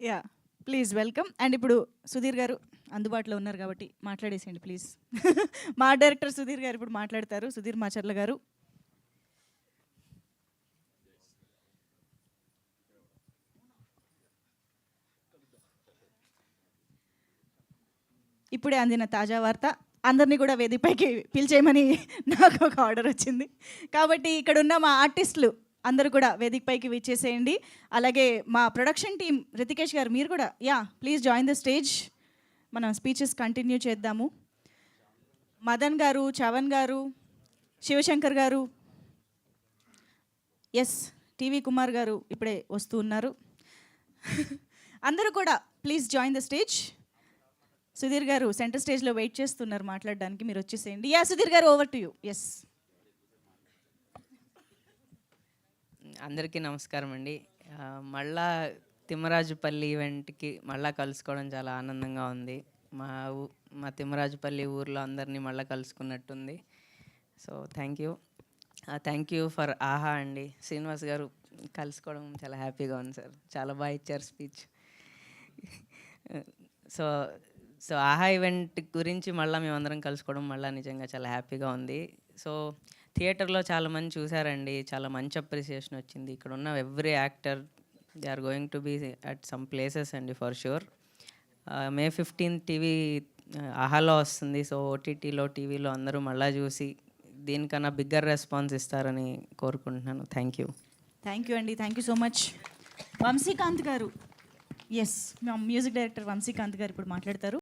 Yeah please welcome. And ఇప్పుడు సుధీర్ గారు అందుబాటులో ఉన్నారు కాబట్టి మాట్లాడేసేయండి ప్లీజ్. మా డైరెక్టర్ సుధీర్ గారు ఇప్పుడు మాట్లాడతారు. సుధీర్ మాచర్ల గారు. ఇప్పుడే అందిన తాజా వార్త, అందరినీ కూడా వేదికపైకి పిలిచేయమని నాకు ఒక ఆర్డర్ వచ్చింది. కాబట్టి ఇక్కడ ఉన్న మా ఆర్టిస్టులు అందరూ కూడా వేదికపైకి విచ్చేసేయండి. అలాగే మా ప్రొడక్షన్ టీం రితికేష్ గారు మీరు కూడా ప్లీజ్ జాయిన్ ద స్టేజ్. మనం స్పీచెస్ కంటిన్యూ చేద్దాము. మదన్ గారు, చవన్ గారు, శివశంకర్ గారు, ఎస్ టీవీ కుమార్ గారు ఇప్పుడే వస్తూ ఉన్నారు. అందరూ కూడా please join the stage. Sudheer గారు సెంటర్ స్టేజ్లో వెయిట్ చేస్తున్నారు మాట్లాడడానికి, మీరు వచ్చేసేయండి. సుధీర్ గారు ఓవర్ టు యూ. ఎస్. అందరికీ నమస్కారం అండి. మళ్ళా తిమ్మరాజుపల్లి ఈవెంట్కి మళ్ళా కలుసుకోవడం చాలా ఆనందంగా ఉంది. మా తిమ్మరాజుపల్లి ఊర్లో అందరినీ మళ్ళీ కలుసుకున్నట్టుంది. సో థ్యాంక్ యూ ఫర్ ఆహా అండి. శ్రీనివాస్ గారు కలుసుకోవడం చాలా హ్యాపీగా ఉంది సార్. చాలా బాగా ఇచ్చారు స్పీచ్. సో ఆహా ఈవెంట్ గురించి మళ్ళీ మేమందరం కలుసుకోవడం మళ్ళీ నిజంగా చాలా హ్యాపీగా ఉంది. సో థియేటర్లో చాలామంది చూసారండి, చాలా మంచి అప్రిసియేషన్ వచ్చింది. ఇక్కడ ఉన్న every actor they are going to be at some places అండి for sure. May 15th TV ఆహాలో వస్తుంది. సో ఓటీటీలో టీవీలో అందరూ మళ్ళీ చూసి దీనికన్నా బిగ్గర్ రెస్పాన్స్ ఇస్తారని కోరుకుంటున్నాను. థ్యాంక్ యూ అండి. Thank you so much. Vamsikanth గారు, ఎస్ మా మ్యూజిక్ డైరెక్టర్ వంశీకాంత్ గారు ఇప్పుడు మాట్లాడతారు.